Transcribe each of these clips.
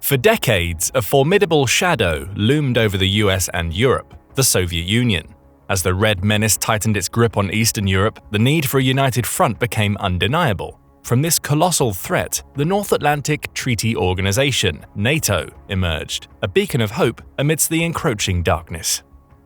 For decades, a formidable shadow loomed over the US and Europe, the Soviet Union. As the Red Menace tightened its grip on Eastern Europe, the need for a united front became undeniable. From this colossal threat, the North Atlantic Treaty Organization, NATO, emerged, a beacon of hope amidst the encroaching darkness.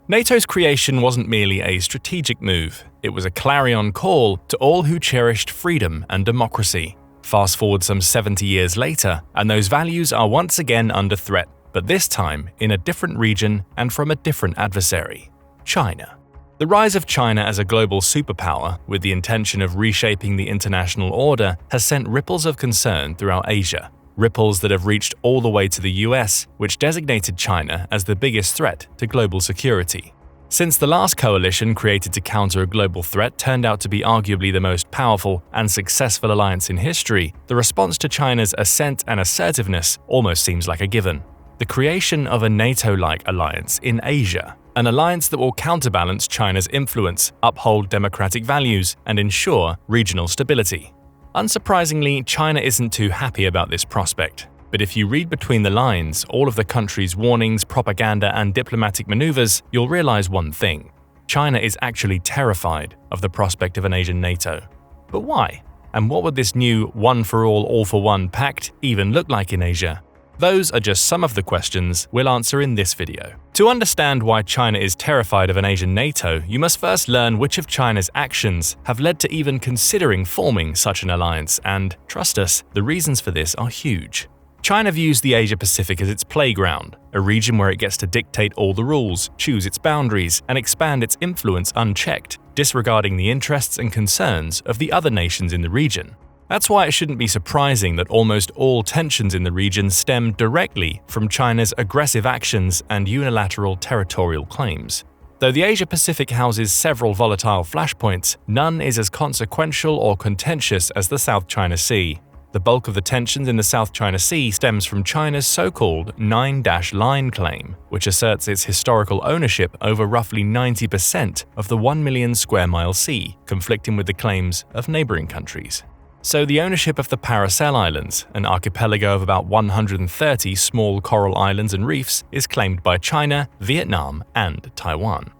NATO's creation wasn't merely a strategic move, it was a clarion call to all who cherished freedom and democracy. Fast forward some 70 years later, and those values are once again under threat, but this time in a different region and from a different adversary: China. The rise of China as a global superpower, with the intention of reshaping the international order, has sent ripples of concern throughout Asia. Ripples that have reached all the way to the US, which designated China as the biggest threat to global security. Since the last coalition created to counter a global threat turned out to be arguably the most powerful and successful alliance in history, the response to China's ascent and assertiveness almost seems like a given. The creation of a NATO-like alliance in Asia, an alliance that will counterbalance China's influence, uphold democratic values, and ensure regional stability. Unsurprisingly, China isn't too happy about this prospect. But if you read between the lines all of the country's warnings, propaganda, and diplomatic maneuvers, you'll realize one thing: China is actually terrified of the prospect of an Asian NATO. But why? And what would this new one-for-all, all-for-one pact even look like in Asia? Those are just some of the questions we'll answer in this video. To understand why China is terrified of an Asian NATO, you must first learn which of China's actions have led to even considering forming such an alliance, and, trust us, the reasons for this are huge. China views the Asia-Pacific as its playground, a region where it gets to dictate all the rules, choose its boundaries, and expand its influence unchecked, disregarding the interests and concerns of the other nations in the region. That's why it shouldn't be surprising that almost all tensions in the region stem directly from China's aggressive actions and unilateral territorial claims. Though the Asia-Pacific houses several volatile flashpoints, none is as consequential or contentious as the South China Sea. The bulk of the tensions in the South China Sea stems from China's so-called Nine-Line claim, which asserts its historical ownership over roughly 90% of the 1 million square mile sea, conflicting with the claims of neighboring countries. So the ownership of the Paracel Islands, an archipelago of about 130 small coral islands and reefs, is claimed by China, Vietnam, and Taiwan.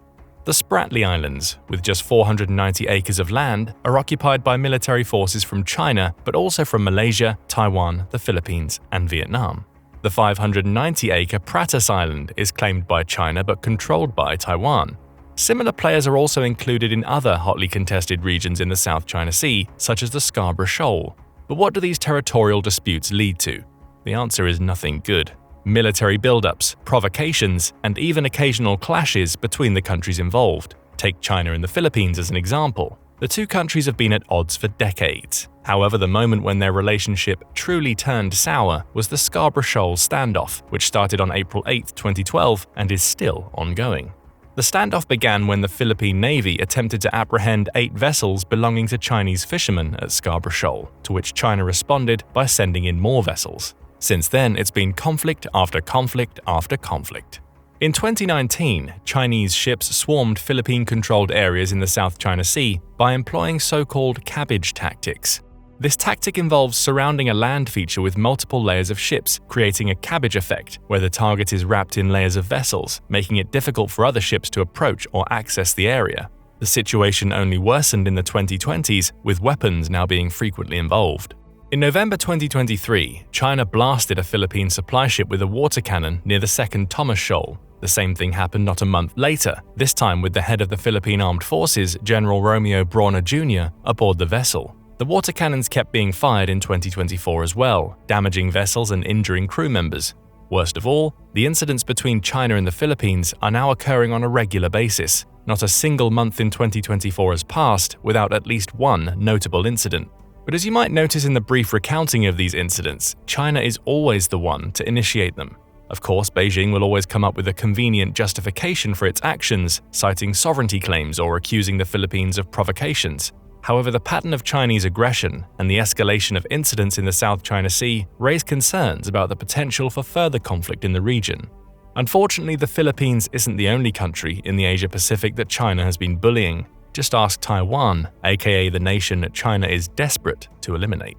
The Spratly Islands, with just 490 acres of land, are occupied by military forces from China, but also from Malaysia, Taiwan, the Philippines, and Vietnam. The 590-acre Pratas Island is claimed by China but controlled by Taiwan. Similar players are also included in other hotly contested regions in the South China Sea, such as the Scarborough Shoal. But what do these territorial disputes lead to? The answer is nothing good. Military buildups, provocations, and even occasional clashes between the countries involved. Take China and the Philippines as an example. The two countries have been at odds for decades. However, the moment when their relationship truly turned sour was the Scarborough Shoal standoff, which started on April 8, 2012 and is still ongoing. The standoff began when the Philippine Navy attempted to apprehend 8 vessels belonging to Chinese fishermen at Scarborough Shoal, to which China responded by sending in more vessels. Since then, it's been conflict after conflict after conflict. In 2019, Chinese ships swarmed Philippine-controlled areas in the South China Sea by employing so-called cabbage tactics. This tactic involves surrounding a land feature with multiple layers of ships, creating a cabbage effect, where the target is wrapped in layers of vessels, making it difficult for other ships to approach or access the area. The situation only worsened in the 2020s, with weapons now being frequently involved. In November 2023, China blasted a Philippine supply ship with a water cannon near the second Thomas Shoal. The same thing happened not a month later, this time with the head of the Philippine Armed Forces, General Romeo Brawner Jr., aboard the vessel. The water cannons kept being fired in 2024 as well, damaging vessels and injuring crew members. Worst of all, the incidents between China and the Philippines are now occurring on a regular basis. Not a single month in 2024 has passed without at least one notable incident. But as you might notice in the brief recounting of these incidents, China is always the one to initiate them. Of course, Beijing will always come up with a convenient justification for its actions, citing sovereignty claims or accusing the Philippines of provocations. However, the pattern of Chinese aggression and the escalation of incidents in the South China Sea raise concerns about the potential for further conflict in the region. Unfortunately, the Philippines isn't the only country in the Asia-Pacific that China has been bullying. Just ask Taiwan, aka the nation China is desperate to eliminate.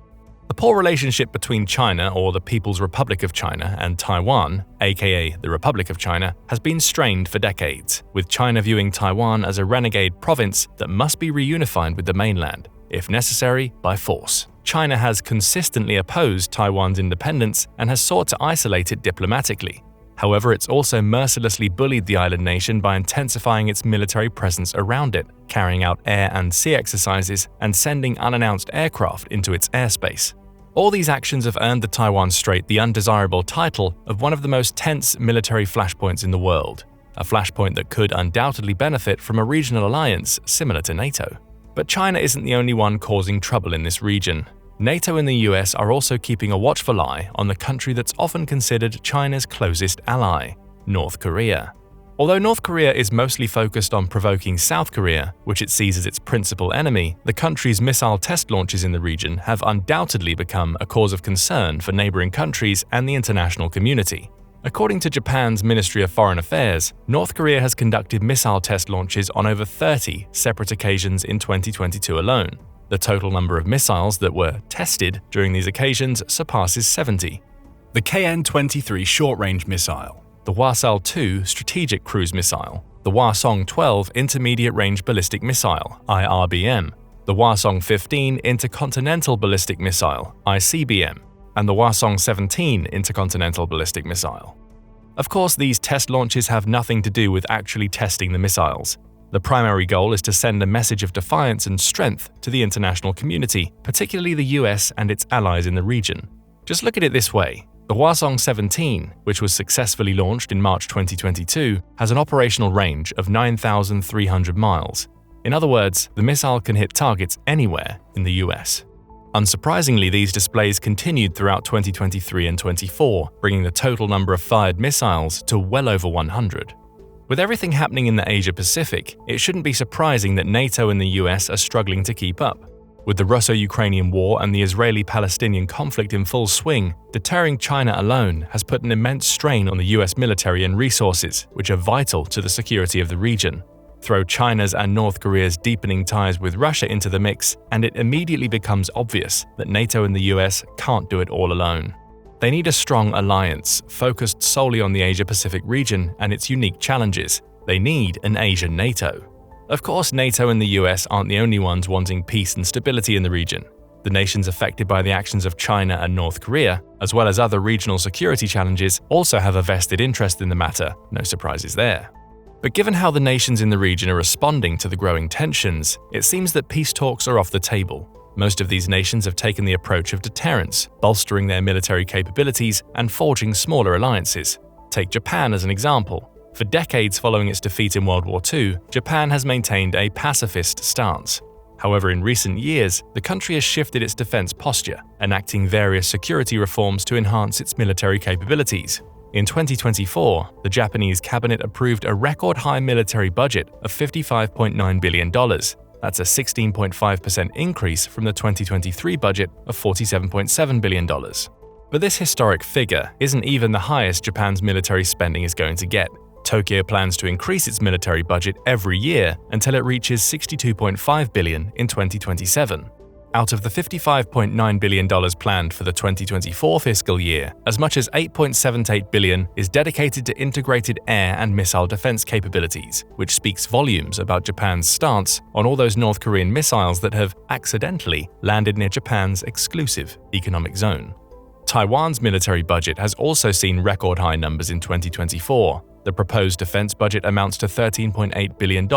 The poor relationship between China, or the People's Republic of China, and Taiwan, aka the Republic of China, has been strained for decades, with China viewing Taiwan as a renegade province that must be reunified with the mainland, if necessary, by force. China has consistently opposed Taiwan's independence and has sought to isolate it diplomatically. However, it's also mercilessly bullied the island nation by intensifying its military presence around it, carrying out air and sea exercises, and sending unannounced aircraft into its airspace. All these actions have earned the Taiwan Strait the undesirable title of one of the most tense military flashpoints in the world, a flashpoint that could undoubtedly benefit from a regional alliance similar to NATO. But China isn't the only one causing trouble in this region. NATO and the US are also keeping a watchful eye on the country that's often considered China's closest ally, North Korea. Although North Korea is mostly focused on provoking South Korea, which it sees as its principal enemy, the country's missile test launches in the region have undoubtedly become a cause of concern for neighboring countries and the international community. According to Japan's Ministry of Foreign Affairs, North Korea has conducted missile test launches on over 30 separate occasions in 2022 alone. The total number of missiles that were tested during these occasions surpasses 70. The KN-23 short-range missile, the Hwasal-2 strategic cruise missile, the Hwasong-12 intermediate-range ballistic missile (IRBM), the Hwasong-15 intercontinental ballistic missile (ICBM), and the Hwasong-17 intercontinental ballistic missile. Of course, these test launches have nothing to do with actually testing the missiles. The primary goal is to send a message of defiance and strength to the international community, particularly the US and its allies in the region. Just look at it this way. The Hwasong-17, which was successfully launched in March 2022, has an operational range of 9,300 miles. In other words, the missile can hit targets anywhere in the US. Unsurprisingly, these displays continued throughout 2023 and 24, bringing the total number of fired missiles to well over 100. With everything happening in the Asia-Pacific, it shouldn't be surprising that NATO and the US are struggling to keep up. With the Russo-Ukrainian war and the Israeli-Palestinian conflict in full swing, deterring China alone has put an immense strain on the US military and resources, which are vital to the security of the region. Throw China's and North Korea's deepening ties with Russia into the mix, and it immediately becomes obvious that NATO and the US can't do it all alone. They need a strong alliance focused solely on the Asia-Pacific region and its unique challenges. They need an Asian NATO. Of course, NATO and the US aren't the only ones wanting peace and stability in the region. The nations affected by the actions of China and North Korea, as well as other regional security challenges, also have a vested interest in the matter, no surprises there. But given how the nations in the region are responding to the growing tensions, it seems that peace talks are off the table. Most of these nations have taken the approach of deterrence, bolstering their military capabilities and forging smaller alliances. Take Japan as an example. For decades following its defeat in World War II, Japan has maintained a pacifist stance. However, in recent years, the country has shifted its defense posture, enacting various security reforms to enhance its military capabilities. In 2024, the Japanese cabinet approved a record-high military budget of $55.9 billion. That's a 16.5% increase from the 2023 budget of $47.7 billion. But this historic figure isn't even the highest Japan's military spending is going to get. Tokyo plans to increase its military budget every year until it reaches $62.5 billion in 2027. Out of the $55.9 billion planned for the 2024 fiscal year, as much as $8.78 billion is dedicated to integrated air and missile defense capabilities, which speaks volumes about Japan's stance on all those North Korean missiles that have accidentally landed near Japan's exclusive economic zone. Taiwan's military budget has also seen record-high numbers in 2024. The proposed defense budget amounts to $13.8 billion,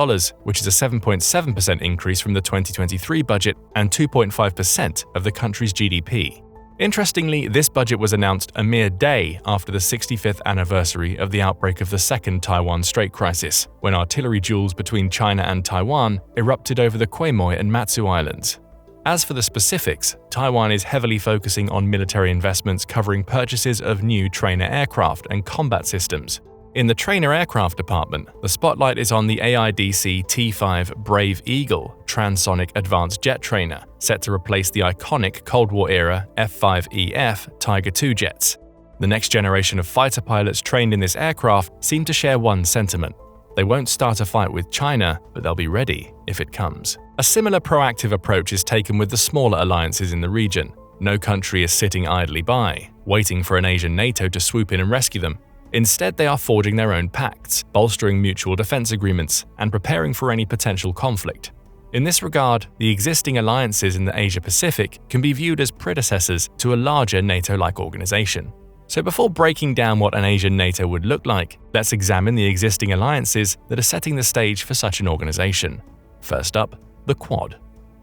which is a 7.7% increase from the 2023 budget and 2.5% of the country's GDP. Interestingly, this budget was announced a mere day after the 65th anniversary of the outbreak of the Second Taiwan Strait crisis, when artillery duels between China and Taiwan erupted over the Quemoy and Matsu Islands. As for the specifics, Taiwan is heavily focusing on military investments covering purchases of new trainer aircraft and combat systems. In the trainer aircraft department, the spotlight is on the AIDC T-5 Brave Eagle transonic advanced jet trainer, set to replace the iconic Cold War-era F-5EF Tiger II jets. The next generation of fighter pilots trained in this aircraft seem to share one sentiment. They won't start a fight with China, but they'll be ready if it comes. A similar proactive approach is taken with the smaller alliances in the region. No country is sitting idly by, waiting for an Asian NATO to swoop in and rescue them. Instead, they are forging their own pacts, bolstering mutual defense agreements, and preparing for any potential conflict. In this regard, the existing alliances in the Asia-Pacific can be viewed as predecessors to a larger NATO-like organization. So before breaking down what an Asian NATO would look like, let's examine the existing alliances that are setting the stage for such an organization. First up, the Quad.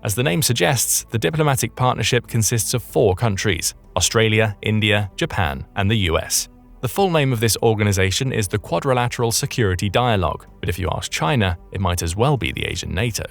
As the name suggests, the diplomatic partnership consists of 4 countries: Australia, India, Japan, and the US. The full name of this organization is the Quadrilateral Security Dialogue, but if you ask China, it might as well be the Asian NATO.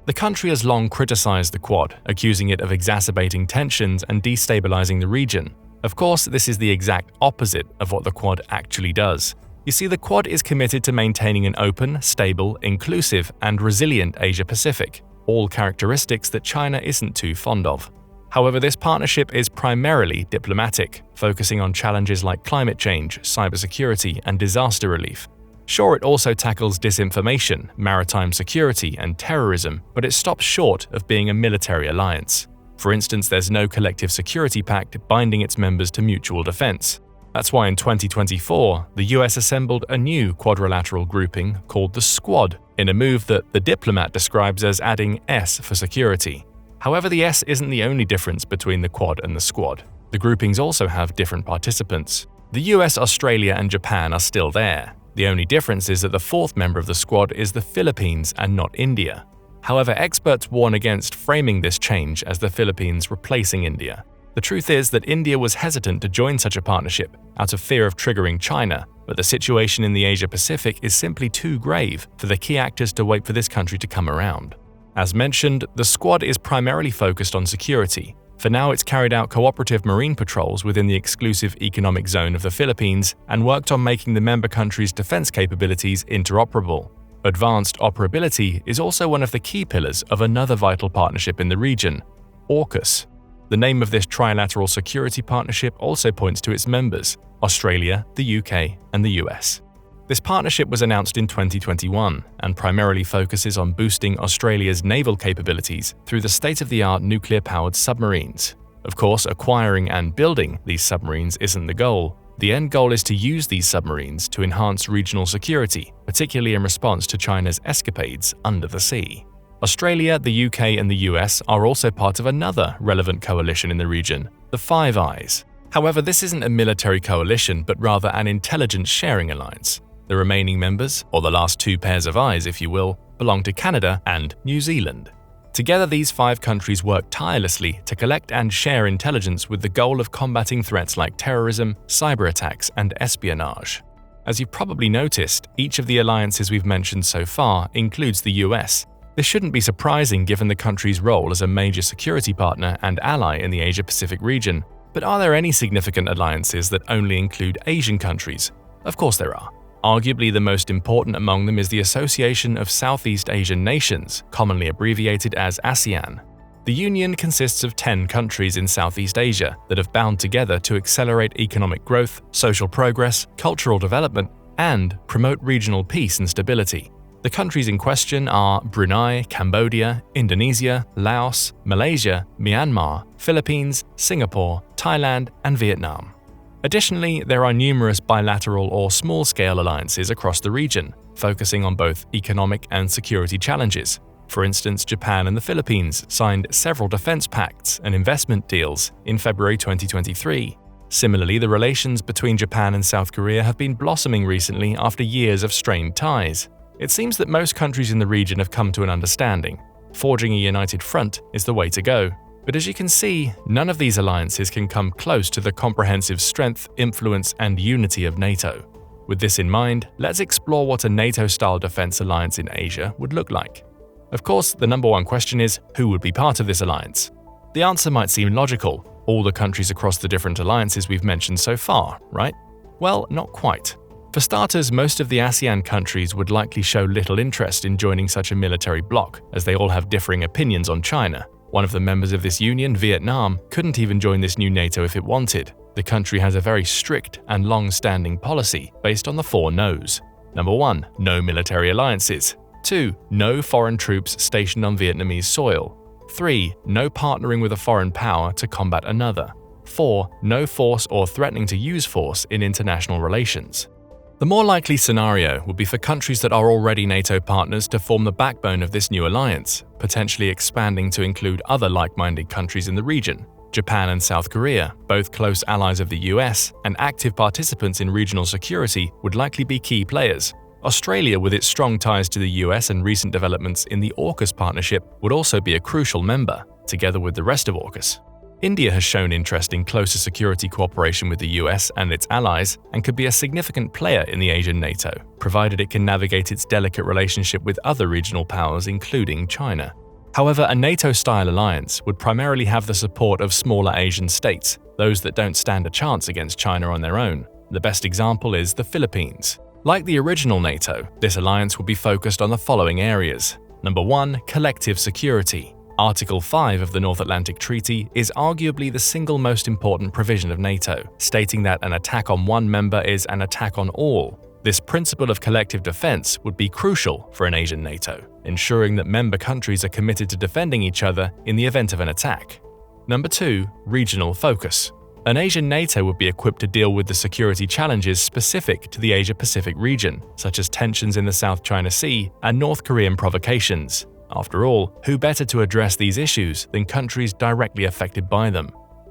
The country has long criticized the Quad, accusing it of exacerbating tensions and destabilizing the region. Of course, this is the exact opposite of what the Quad actually does. You see, the Quad is committed to maintaining an open, stable, inclusive, and resilient Asia-Pacific, all characteristics that China isn't too fond of. However, this partnership is primarily diplomatic, focusing on challenges like climate change, cybersecurity, and disaster relief. Sure, it also tackles disinformation, maritime security, and terrorism, but it stops short of being a military alliance. For instance, there's no collective security pact binding its members to mutual defense. That's why in 2024, the US assembled a new quadrilateral grouping called the Squad, in a move that The Diplomat describes as adding S for security. However, the S isn't the only difference between the Quad and the Squad. The groupings also have different participants. The US, Australia, and Japan are still there. The only difference is that the 4th member of the Squad is the Philippines and not India. However, experts warn against framing this change as the Philippines replacing India. The truth is that India was hesitant to join such a partnership out of fear of triggering China, but the situation in the Asia-Pacific is simply too grave for the key actors to wait for this country to come around. As mentioned, the Squad is primarily focused on security. For now, it's carried out cooperative marine patrols within the exclusive economic zone of the Philippines and worked on making the member countries' defense capabilities interoperable. Advanced operability is also one of the key pillars of another vital partnership in the region, AUKUS. The name of this trilateral security partnership also points to its members: Australia, the UK, and the US. This partnership was announced in 2021 and primarily focuses on boosting Australia's naval capabilities through the state-of-the-art nuclear-powered submarines. Of course, acquiring and building these submarines isn't the goal. The end goal is to use these submarines to enhance regional security, particularly in response to China's escapades under the sea. Australia, the UK, and the US are also part of another relevant coalition in the region, the Five Eyes. However, this isn't a military coalition, but rather an intelligence sharing alliance. The remaining members, or the last 2 pairs of eyes if you will, belong to Canada and New Zealand. Together, these 5 countries work tirelessly to collect and share intelligence with the goal of combating threats like terrorism, cyber attacks, and espionage. As you've probably noticed, each of the alliances we've mentioned so far includes the US. This shouldn't be surprising given the country's role as a major security partner and ally in the Asia-Pacific region. But are there any significant alliances that only include Asian countries? Of course there are. Arguably the most important among them is the Association of Southeast Asian Nations, commonly abbreviated as ASEAN. The union consists of 10 countries in Southeast Asia that have bound together to accelerate economic growth, social progress, cultural development, and promote regional peace and stability. The countries in question are Brunei, Cambodia, Indonesia, Laos, Malaysia, Myanmar, Philippines, Singapore, Thailand, and Vietnam. Additionally, there are numerous bilateral or small-scale alliances across the region, focusing on both economic and security challenges. For instance, Japan and the Philippines signed several defense pacts and investment deals in February 2023. Similarly, the relations between Japan and South Korea have been blossoming recently after years of strained ties. It seems that most countries in the region have come to an understanding. Forging a united front is the way to go. But as you can see, none of these alliances can come close to the comprehensive strength, influence, and unity of NATO. With this in mind, let's explore what a NATO-style defense alliance in Asia would look like. Of course, the number one question is, who would be part of this alliance? The answer might seem logical: all the countries across the different alliances we've mentioned so far, right? Well, not quite. For starters, most of the ASEAN countries would likely show little interest in joining such a military bloc, as they all have differing opinions on China. One of the members of this union, Vietnam, couldn't even join this new NATO if it wanted. The country has a very strict and long-standing policy based on the 4 no's. Number 1. No military alliances. 2. No foreign troops stationed on Vietnamese soil. 3. No partnering with a foreign power to combat another. 4. No force or threatening to use force in international relations. The more likely scenario would be for countries that are already NATO partners to form the backbone of this new alliance, potentially expanding to include other like-minded countries in the region. Japan and South Korea, both close allies of the US and active participants in regional security, would likely be key players. Australia, with its strong ties to the US and recent developments in the AUKUS partnership, would also be a crucial member, together with the rest of AUKUS. India has shown interest in closer security cooperation with the US and its allies and could be a significant player in the Asian NATO, provided it can navigate its delicate relationship with other regional powers, including China. However, a NATO-style alliance would primarily have the support of smaller Asian states, those that don't stand a chance against China on their own. The best example is the Philippines. Like the original NATO, this alliance would be focused on the following areas. Number 1. Collective security. Article 5 of the North Atlantic Treaty is arguably the single most important provision of NATO, stating that an attack on one member is an attack on all. This principle of collective defense would be crucial for an Asian NATO, ensuring that member countries are committed to defending each other in the event of an attack. Number 2. Regional focus. An Asian NATO would be equipped to deal with the security challenges specific to the Asia-Pacific region, such as tensions in the South China Sea and North Korean provocations. After all, who better to address these issues than countries directly affected by them?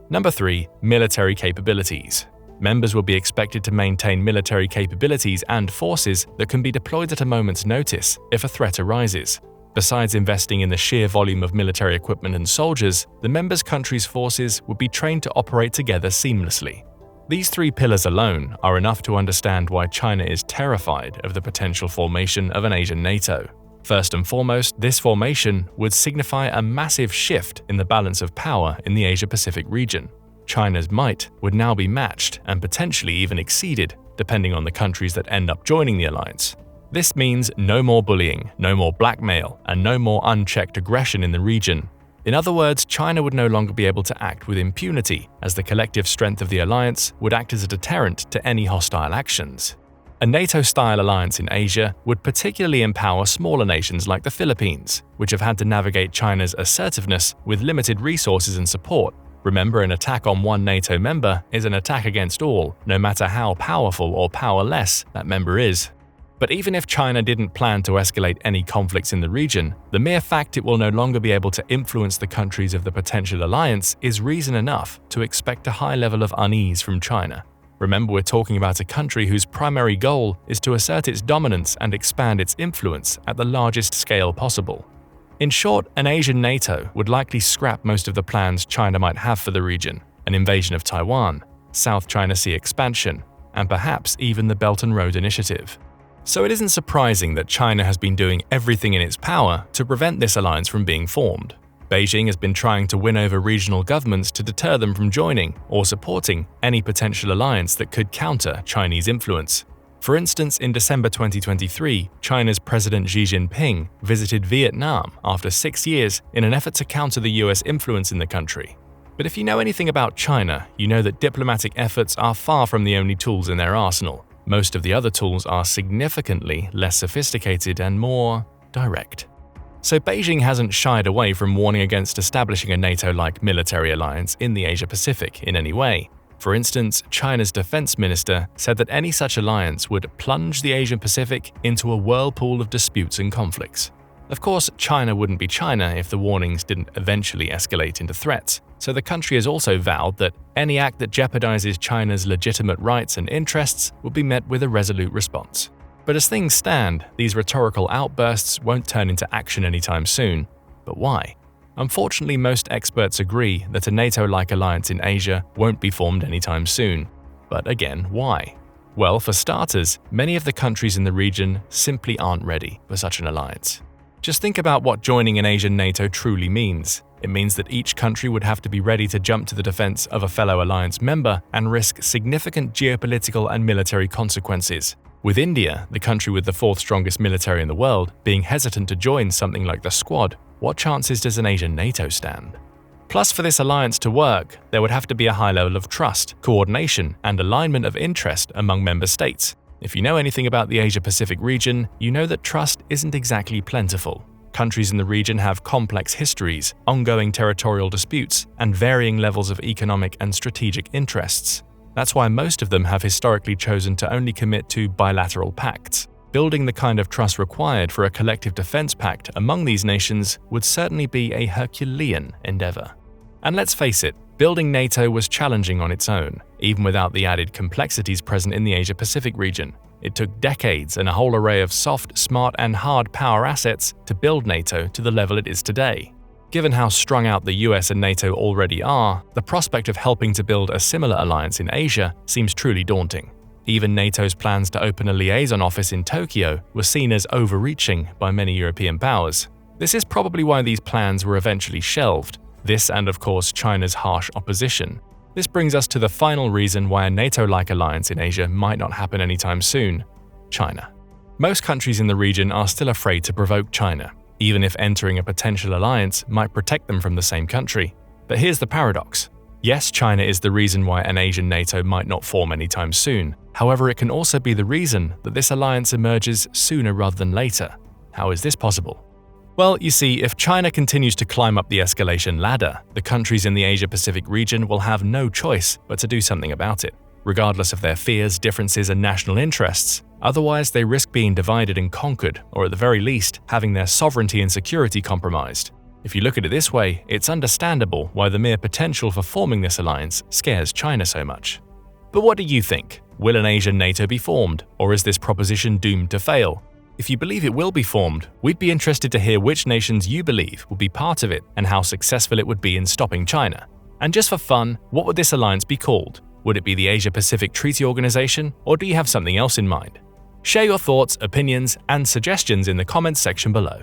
Number 3. Military capabilities. Members will be expected to maintain military capabilities and forces that can be deployed at a moment's notice if a threat arises. Besides investing in the sheer volume of military equipment and soldiers, the members' countries' forces would be trained to operate together seamlessly. These 3 pillars alone are enough to understand why China is terrified of the potential formation of an Asian NATO. First and foremost, this formation would signify a massive shift in the balance of power in the Asia-Pacific region. China's might would now be matched and potentially even exceeded, depending on the countries that end up joining the alliance. This means no more bullying, no more blackmail, and no more unchecked aggression in the region. In other words, China would no longer be able to act with impunity, as the collective strength of the alliance would act as a deterrent to any hostile actions. A NATO-style alliance in Asia would particularly empower smaller nations like the Philippines, which have had to navigate China's assertiveness with limited resources and support. Remember, an attack on one NATO member is an attack against all, no matter how powerful or powerless that member is. But even if China didn't plan to escalate any conflicts in the region, the mere fact it will no longer be able to influence the countries of the potential alliance is reason enough to expect a high level of unease from China. Remember, we're talking about a country whose primary goal is to assert its dominance and expand its influence at the largest scale possible. In short, an Asian NATO would likely scrap most of the plans China might have for the region: an invasion of Taiwan, South China Sea expansion, and perhaps even the Belt and Road Initiative. So it isn't surprising that China has been doing everything in its power to prevent this alliance from being formed. Beijing has been trying to win over regional governments to deter them from joining or supporting any potential alliance that could counter Chinese influence. For instance, in December 2023, China's President Xi Jinping visited Vietnam after 6 years in an effort to counter the US influence in the country. But if you know anything about China, you know that diplomatic efforts are far from the only tools in their arsenal. Most of the other tools are significantly less sophisticated and more direct. So Beijing hasn't shied away from warning against establishing a NATO-like military alliance in the Asia-Pacific in any way. For instance, China's defense minister said that any such alliance would plunge the Asian-Pacific into a whirlpool of disputes and conflicts. Of course, China wouldn't be China if the warnings didn't eventually escalate into threats, so the country has also vowed that any act that jeopardizes China's legitimate rights and interests will be met with a resolute response. But as things stand, these rhetorical outbursts won't turn into action anytime soon. But why? Unfortunately, most experts agree that a NATO-like alliance in Asia won't be formed anytime soon. But again, why? Well, for starters, many of the countries in the region simply aren't ready for such an alliance. Just think about what joining an Asian NATO truly means. It means that each country would have to be ready to jump to the defense of a fellow alliance member and risk significant geopolitical and military consequences. With India, the country with the 4th strongest military in the world, being hesitant to join something like the Squad, what chances does an Asian NATO stand? Plus, for this alliance to work, there would have to be a high level of trust, coordination, and alignment of interest among member states. If you know anything about the Asia-Pacific region, you know that trust isn't exactly plentiful. Countries in the region have complex histories, ongoing territorial disputes, and varying levels of economic and strategic interests. That's why most of them have historically chosen to only commit to bilateral pacts. Building the kind of trust required for a collective defense pact among these nations would certainly be a Herculean endeavor. And let's face it, building NATO was challenging on its own, even without the added complexities present in the Asia-Pacific region. It took decades and a whole array of soft, smart, and hard power assets to build NATO to the level it is today. Given how strung out the US and NATO already are, the prospect of helping to build a similar alliance in Asia seems truly daunting. Even NATO's plans to open a liaison office in Tokyo were seen as overreaching by many European powers. This is probably why these plans were eventually shelved. This and, of course, China's harsh opposition. This brings us to the final reason why a NATO-like alliance in Asia might not happen anytime soon: China. Most countries in the region are still afraid to provoke China, even if entering a potential alliance might protect them from the same country. But here's the paradox. Yes, China is the reason why an Asian NATO might not form anytime soon. However, it can also be the reason that this alliance emerges sooner rather than later. How is this possible? Well, you see, if China continues to climb up the escalation ladder, the countries in the Asia-Pacific region will have no choice but to do something about it, regardless of their fears, differences, and national interests. Otherwise, they risk being divided and conquered, or at the very least, having their sovereignty and security compromised. If you look at it this way, it's understandable why the mere potential for forming this alliance scares China so much. But what do you think? Will an Asian NATO be formed, or is this proposition doomed to fail? If you believe it will be formed, we'd be interested to hear which nations you believe will be part of it and how successful it would be in stopping China. And just for fun, what would this alliance be called? Would it be the Asia-Pacific Treaty Organization, or do you have something else in mind? Share your thoughts, opinions, and suggestions in the comments section below.